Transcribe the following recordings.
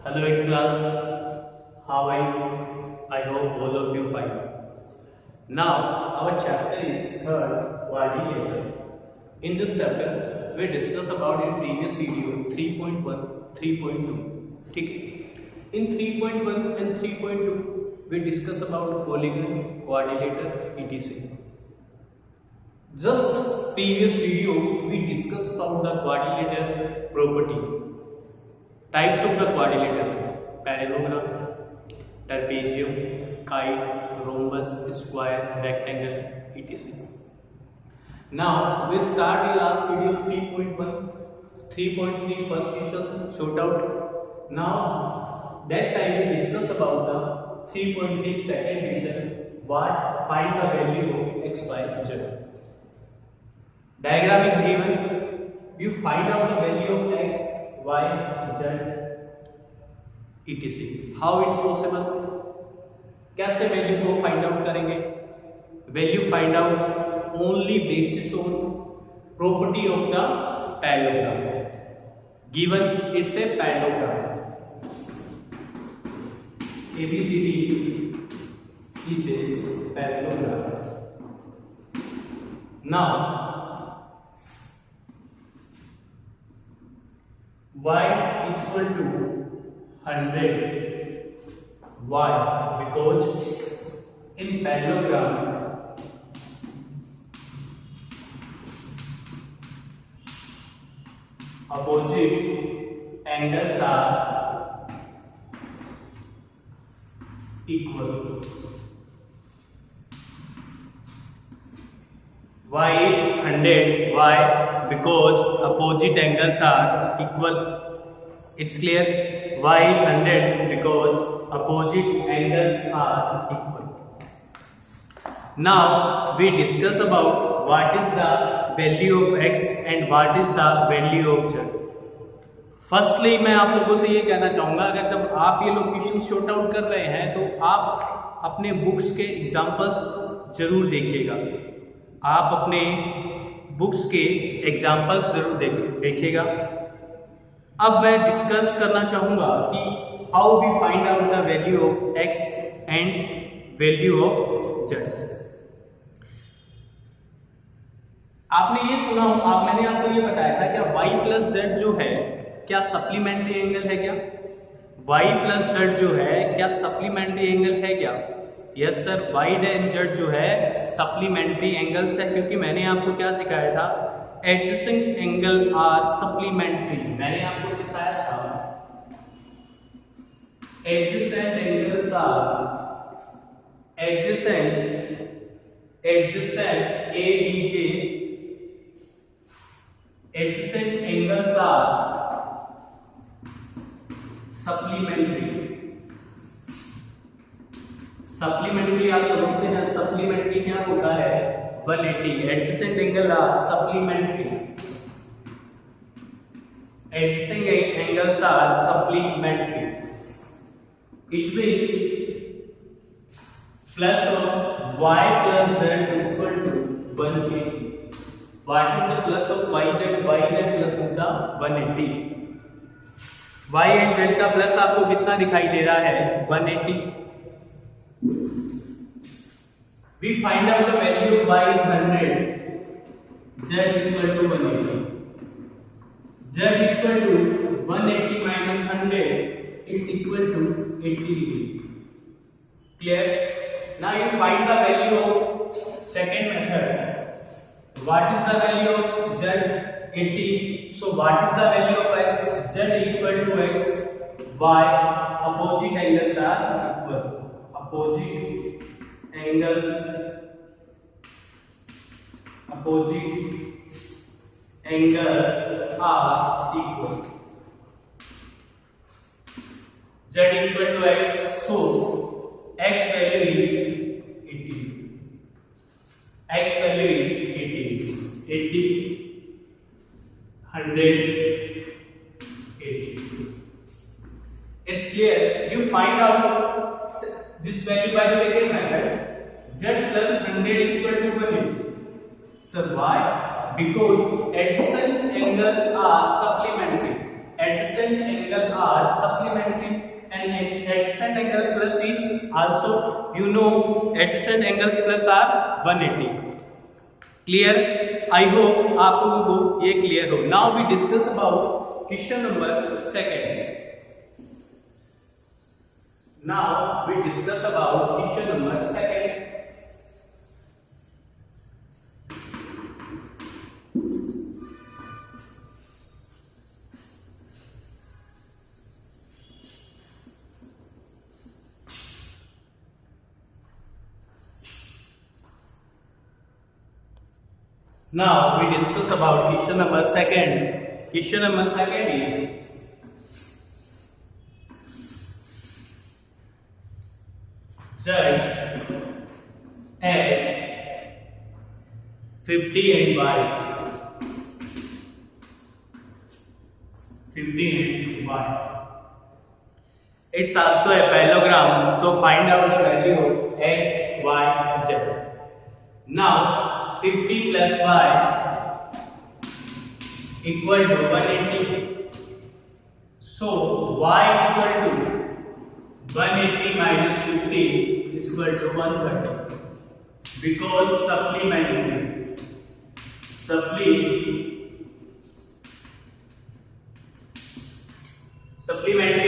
Hello in class, how are you? I hope all of you fine. Now our chapter is third quadrilateral. In this chapter we discuss about in previous video 3.1, 3.2. ठीक है? In 3.1 and 3.2 we discuss about polygon, quadrilateral, etc. Just previous video we discussed about the quadrilateral property. Types of the quadrilateral: parallelogram, trapezium, kite, rhombus, square, rectangle, etc. Now we start the last video 3.1, 3.3 first question short out. Now that time we discuss about the 3.3 second question. What? Find the value of x, y, z. Diagram is given. You find out the value of x, y, z, etc. How it's possible? कैसे value को find out करेंगे? Value find out only basis on property of the parallelogram. Given it's a parallelogram ABCD is a parallelogram. Now y equal to 100. Why? Because in parallelogram opposite angles are equal. Y is 100. Why? Because opposite angles are equal. It's clear? Y is 100 because opposite angles are equal. Now we discuss about what is the value of x and what is the value of z. Firstly मैं आप लोगों से ये कहना चाहूँगा, अगर जब आप ये लोकेशन शॉर्ट आउट कर रहे हैं तो आप अपने बुक्स के एग्जाम्पल्स जरूर देखिएगा. आप अपने बुक्स के एग्जाम्पल्स जरूर देखिएगा. अब मैं डिस्कस करना चाहूँगा कि how we find out the value of x and value of z. आपने ये सुना हो, मैंने आपको ये बताया था क्या y प्लस z जो है क्या सप्लीमेंट्री एंगल है क्या? y प्लस z जो है क्या सप्लीमेंट्री एंगल है क्या? Yes sir, y and z जो है सप्लीमेंट्री एंगल्स है, क्योंकि मैंने आपको क्या सिखाया था? Adjacent angle are supplementary. मैंने आपको सिखाया था adjacent angles are adjacent ADJ adjacent angles are supplementary. Supplementary आप समझते हैं, सप्लीमेंट्री क्या होता है? 180. Adjacent angle are supplementary. Adjacent angles are supplementary. It means plus of y plus z is equal to 180. What is the plus of yz? Yz plus is the 180. y and z का plus आपको कितना दिखाई दे रहा है? 180. We find out the value of y is 100. Z is equal to 180. Z is equal to 180 minus 100. It's equal to 80 degree. Clear? Now you find the value of second method. What is the value of z? 80. So what is the value of x? Z equal to x. Y. Opposite angles are equal. Opposite angles are equal. Z is equal to x, so x value is 80. X value is 80. 80, 100, 80. It's clear. You find out this value by second method. Z plus 100 is equal to 180. So why? Because adjacent angles are supplementary. Adjacent angles are supplementary. adjacent angle plus is also, you know, adjacent angles plus are 180. Clear? I hope आप लोगों को ये clear हो. Now we discuss about question number second. Now we discuss about question number second. Now we discuss about question number second. Question number second is judge as 50 and y. 50 and y. It's also a parallelogram, so find out the value of x, y, z. Now 50 plus y equal to 180. So y equal to 180 minus 50 is equal to 130. Because supplementary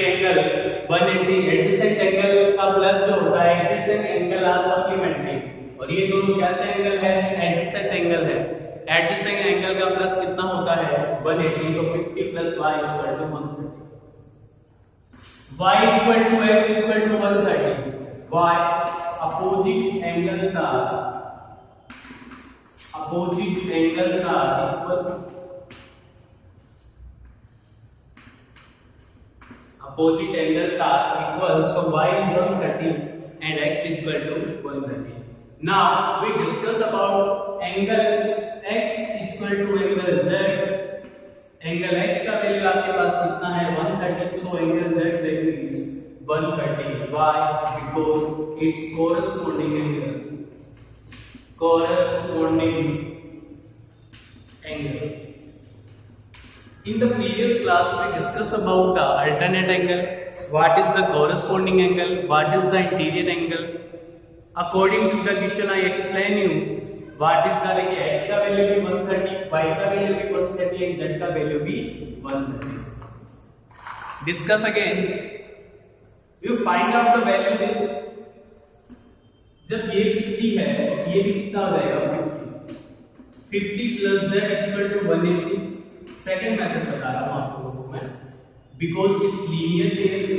angle 180 adjacent angle का plus जो होता है adjacent angle are supplementary, और ये दोनों कैसे angle है? Adjacent angle है. एडजेसेंट एंगल का प्लस कितना होता है? 180. तो 50 plus y equal to 130. y equal to x equal to 130. y opposite angles are equal. Opposite angles are equal, so y is 130 and x is equal to 130. Now we discuss about angle x is equal to angle z. Angle x का value आपके पास कितना है? 130. So angle z value is 130. Why? Because its corresponding angle. In the previous class we discussed about the alternate angle. What is the corresponding angle? What is the interior angle? According to the question I explain you what is the x का value भी 130, y का value भी 130 and z का value भी 130. Discuss again. You find out the value this. जब ये 50 है, ये भी कितना हो जाएगा? 50 plus z equal to 180. Second method बता रहा हूं आप लोगों को मैं. Because it's linear real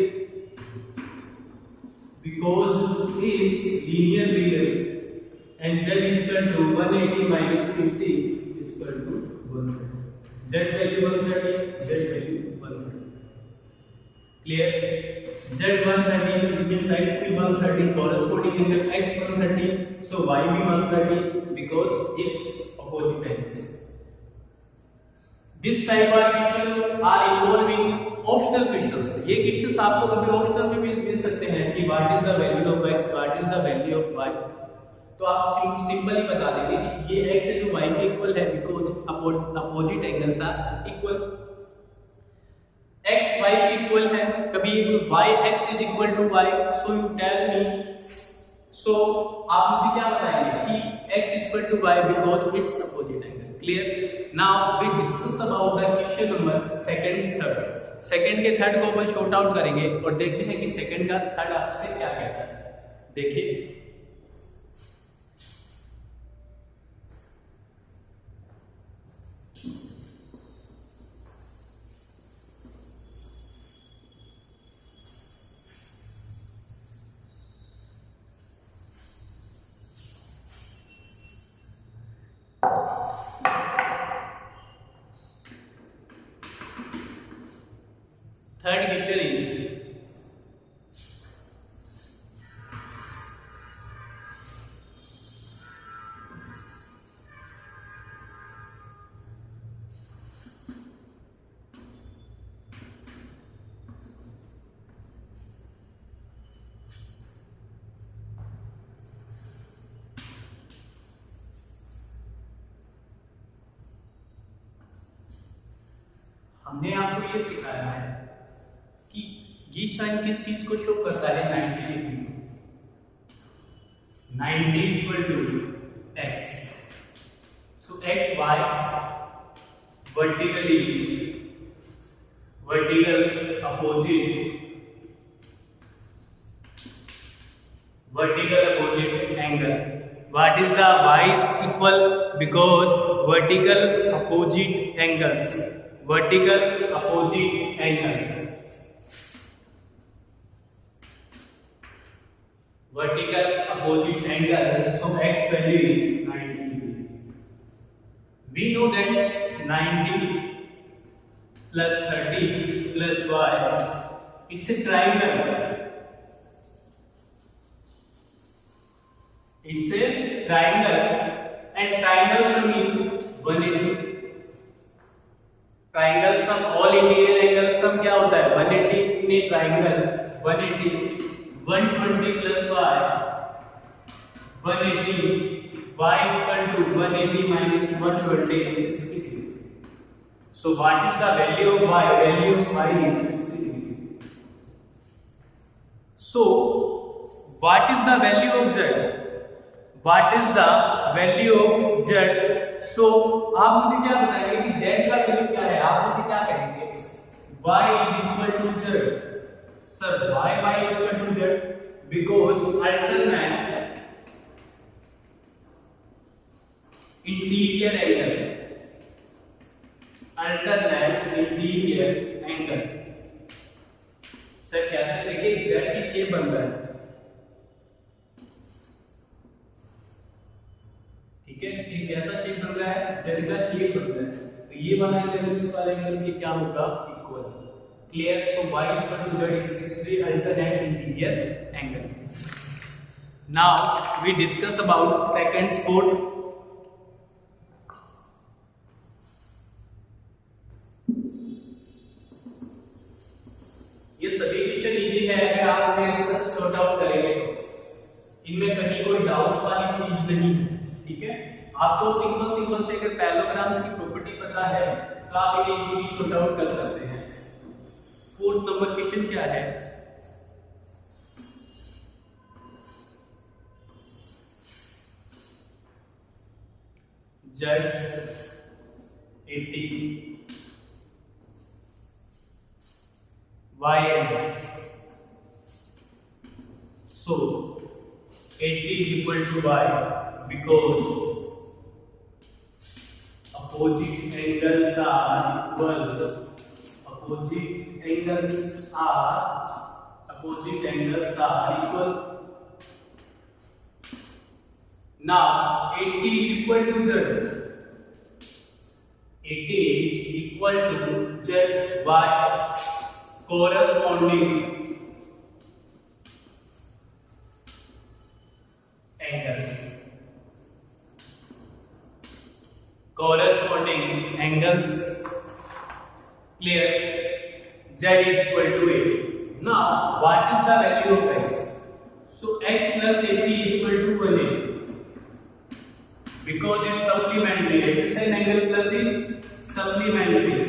and z equal to 180 minus 50 equal to 130. z value 130, z value 130. Clear? z 130 means x भी 130, corresponding angle x 130, so y भी 130 because it's opposite angles. This type of question are involving optional questions. ये questions आपको कभी optional में भी मिल सकते हैं कि what is the value of x, what is the value of y. तो आप सिंपली बता देंगे कि ये x है जो y के इक्वल है because opposite angles are equal. x y के इक्वल है, कभी y x is equal to y, so you tell me. So आप मुझे क्या बताएंगे कि x is equal to y because it's opposite angle. Clear? Now we discuss about the question number second third. Second के third को अपन short out करेंगे और देखते हैं कि सेकंड का थर्ड आपसे क्या कहता है. देखिए थर्ड क्वेश्चन इज हमने आपको ये सिखाया है कि ये साइन किस चीज को शो करता है? 90 degree. 90 equal to x, so x y vertically vertical opposite angle. What is the y is equal? Because vertical opposite angles, vertical opposite angles, vertical opposite angle, so x value is 90 degree. We know that 90 plus 30 plus y, it's a triangle. It's a triangle, and triangle sum is 180. Triangle sum, all interior angle sum क्या होता है? 180 in a triangle. 180, 120 plus y, 180, y equal to 180 minus 120 is 60. So what is the value of y? Value of y is 60 degree. So what is the value of z? What is the value of z? So आप मुझे क्या बताएंगे कि z का value क्या है? आप मुझे क्या कहेंगे? y is equal to z. Sir, why y is equal to z? Because alternate interior angle. Sir कैसे? देखिए z की शेप बन रहा है, ठीक है? ये कैसा शेप बन रहा है? z का शेप बन रहा है, तो ये वाला एंगल इस वाले एंगल के क्या होगा? Equal. Clear? So y is equal to z is 60 alternate interior angle. Now we discuss about second sport. ये सभी क्वेश्चन इजी है, अगर आप मेरे साथ सॉर्ट आउट करेंगे तो इनमें कहीं कोई डाउट्स वाली चीज नहीं है, ठीक है? आपको सिंपल से अगर पैरेललोग्राम्स की प्रॉपर्टी पता है तो आप इन्हें इजीली सॉर्ट आउट कर सकते हैं। फोर्थ नंबर क्वेश्चन क्या है? Z 80 y x. So 80 is equal to y because opposite angles are equal. Opposite angles are equal. Now 80 is equal to z. 80 is equal to z y corresponding angles. Clear? Z is equal to 80. Now what is the value of x? So x plus 80 is equal to 180 because it's supplementary. Adjacent angle plus is supplementary.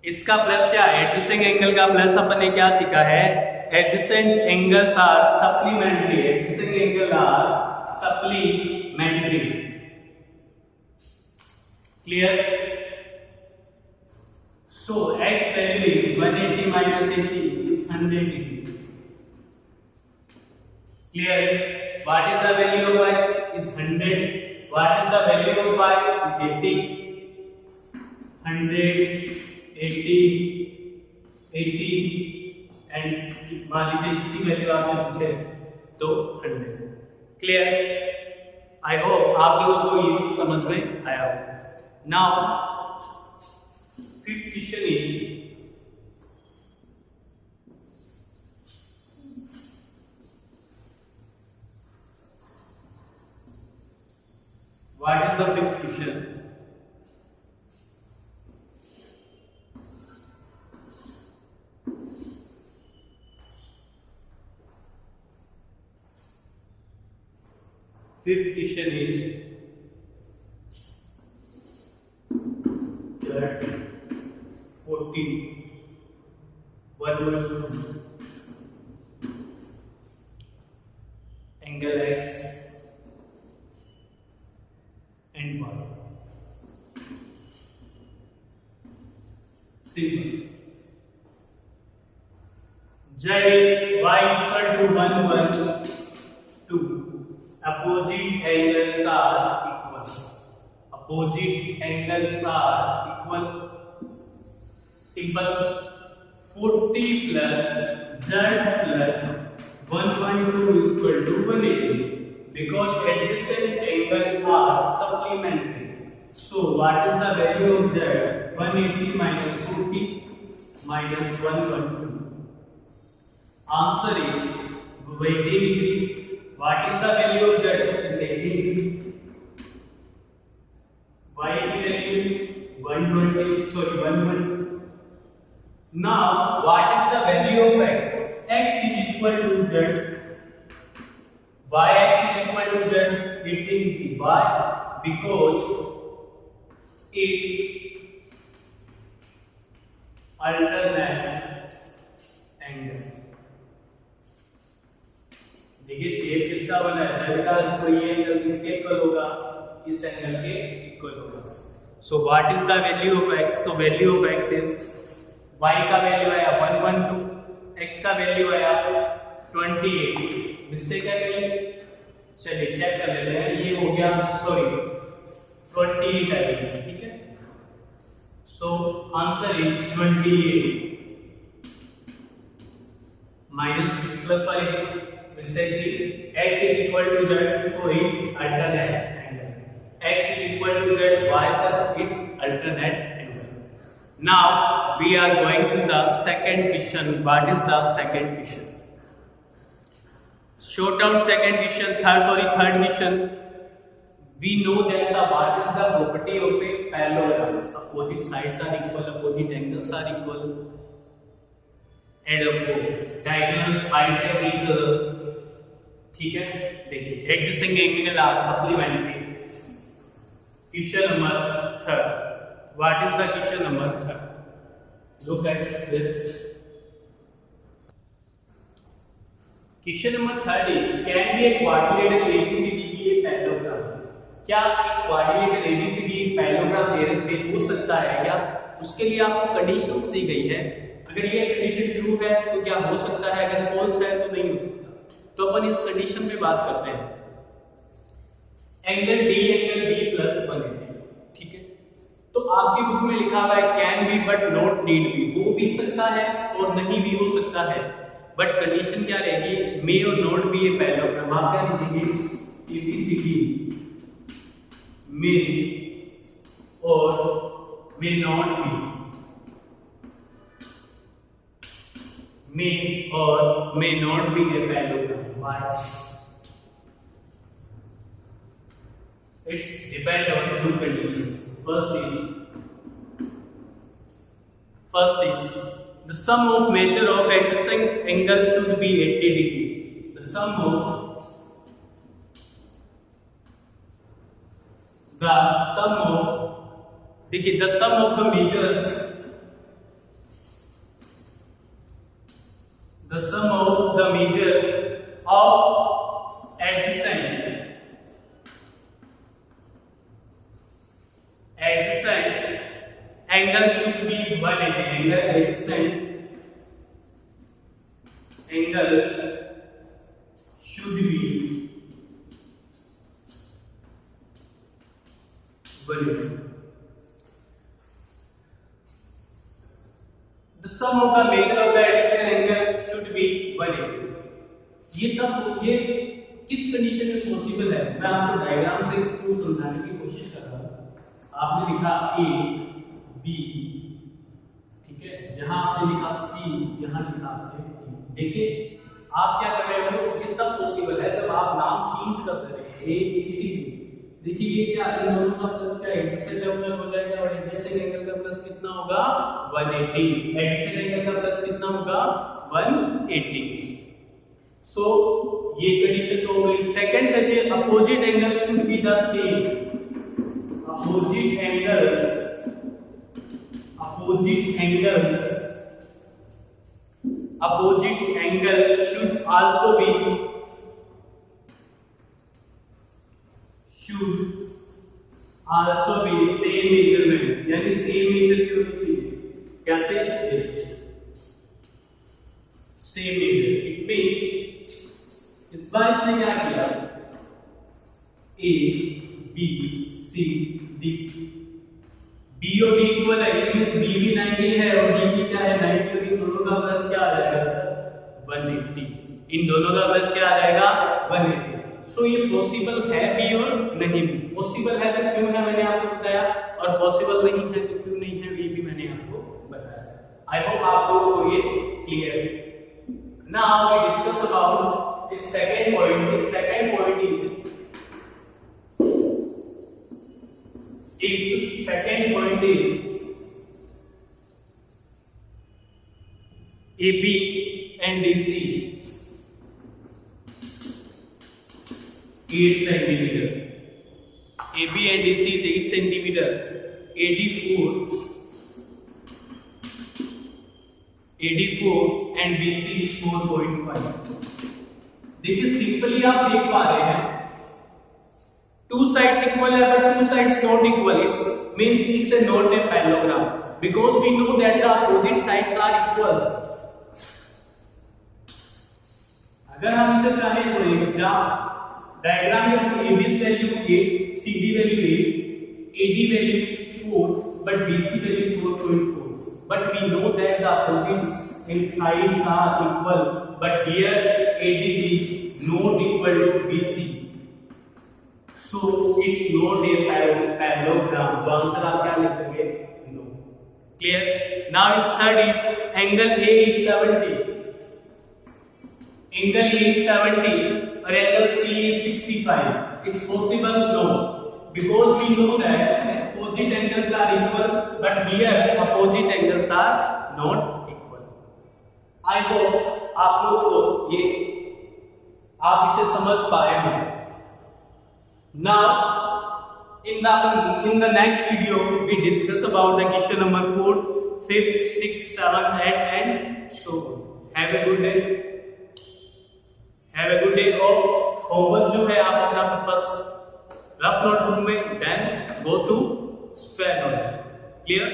इसका plus क्या है? Adjacent angle का plus अपन ने क्या सीखा है? Adjacent angles are supplementary. Adjacent angle are supplementary. Clear? So x value is 180 minus 80 is 100 degree. Clear? What is the value of x? Is 100. What is the value of y? Is 80. 100, 80, 80 and मान लीजिए इसकी value आपसे पूछे तो 100. Clear? I hope आप लोगों को ये समझ में आया हो. Now fifth question is what is the fifth question? Fifth question is 112 angle x and y. Simple. Z is y equal to 112. Opposite angles are equal. Opposite angles are equal. Simple. 40 plus z plus 112 is equal to 180 because adjacent angles are supplementary. So what is the value of z? 180 minus 40 minus 112. Answer is 80 degree. What is the value of z? Is 80 degree. Y की value 120. Sorry, 112. Now, what is the value of x? X is equal to z. Yx is equal to z. 80 degree. Why? Because it's alternate angle. देखिए shape किसका बना है? z का, सो ये angle किसके equal होगा? इस एंगल के इक्वल होगा. So what is the value of x? तो value of x is y का वैल्यू आया 112, x का वैल्यू आया 28. मिस्टेक है कहीं? चलिए चेक कर लेते हैं. ये हो गया, सॉरी 28 आएगा. ठीक है. So answer is 28 minus plus वाली मिस्टेक थी. x is equal to z, so it's alternate angle. x is equal to z, y sir, it's alternate angle. Now we are going to the second question. What is the second question? Short out second question. Third question. We know that the what is the property of a parallelogram? Opposite sides are equal, opposite angles are equal, and diagonals bisect each other. ठीक है. देखिए adjusting angle are supplementary. Question number 3. What is the question number 3? Look at this. Question number 3 is can be a quadrilateral ABCD be a parallelogram? क्या एक quadrilateral ABCD parallelogram हो सकता है क्या? उसके लिए आपको कंडीशंस दी गई है. अगर ये कंडीशन ट्रू है तो क्या हो सकता है, अगर फॉल्स है तो नहीं हो सकता. तो अपन इस कंडीशन पे बात करते हैं. Angle D plus 180. ठीक है. तो आपकी बुक में लिखा हुआ है can be but not need be. हो भी सकता है और नहीं भी हो सकता है, बट कंडीशन क्या रहेगी? मे और नॉट बी ए पैरेललोग्राम. आप क्या लिखेंगे? एबीसीडी मे और may not be, may or may not be a parallelogram. Why? It's depend on two conditions. First is the sum of measure of adjacent angles should be 80 degree. The sum of देखिए the sum of the measures. The sum of the measure of adjacent angle should be 180. Adjacent angles should be 180. The sum of the measure of the adjacent angle should be 180. ये किस condition में possible है? मैं आपको diagram से इसको समझाने की कोशिश कर रहा हूं. आपने लिखा ए बी, ठीक है. यहां आपने लिखा सी, यहां लिखा आपने डी. देखिए आप क्या कर रहे हो, ये तब पॉसिबल है जब आप नाम चेंज करते रहे. A B C D. देखिए ये क्या, इन दोनों का प्लस का एडजेसेंट एंगल हो जाएगा और एडजेसेंट एंगल का प्लस कितना होगा? 180. एडजेसेंट एंगल का प्लस कितना होगा? 180. सो ये कंडीशन तो हो गई. सेकंड कैसे? Opposite angle should be the same. Opposite angles opposite angle should also be same measurement, यानी सेम मेजर की होनी चाहिए. कैसे? Same major. इट मींस इस बार इसने क्या किया, A B C D, B और डी इक्वल है, इट मींस बी भी 90 है और डी भी क्या है 90, तो इन दोनों का प्लस क्या आ जाएगा सर 180. इन दोनों का प्लस क्या आ जाएगा 180. सो ये पॉसिबल है भी और नहीं भी. पॉसिबल है तो क्यों है मैंने आपको बताया, और पॉसिबल नहीं है तो क्यों नहीं है ये भी मैंने आपको बताया. आई होप आप लोगों को ये क्लियर है. Now we discuss about its second point. Its second point is AB and DC 8 centimeter. AB and DC is 8 centimeter. AD 4 and BC is 4.5. देखिए सिंपली आप देख पा रहे हैं टू साइड्स इक्वल है but two sides not equal. It's means it's a not a parallelogram because we know that the opposite sides are equals. अगर हम इसे चाहें तो एक डायग्राम में AB value 8, CD value 8, AD value 4 but BC value 4.4. But we know that the opposites in sides are equal, but here AD is not equal to BC, so it's not a parallelogram. तो answer आप क्या लिख देंगे? No. Clear? Now its third is angle A is 70. Angle A is 70 or angle C is 65. It's possible? No. Because we know that opposite angles are equal, but here opposite angles are not equal. I hope आप लोगों को ये आप इसे समझ पाए हैं. Now in the next video we discuss about the question number 4, 5th, 6th, 7th, 8th and so on. Have a good day. और होमवर्क जो है आप अपना फर्स्ट रफ नोटबुक में then go to square notebook. Clear?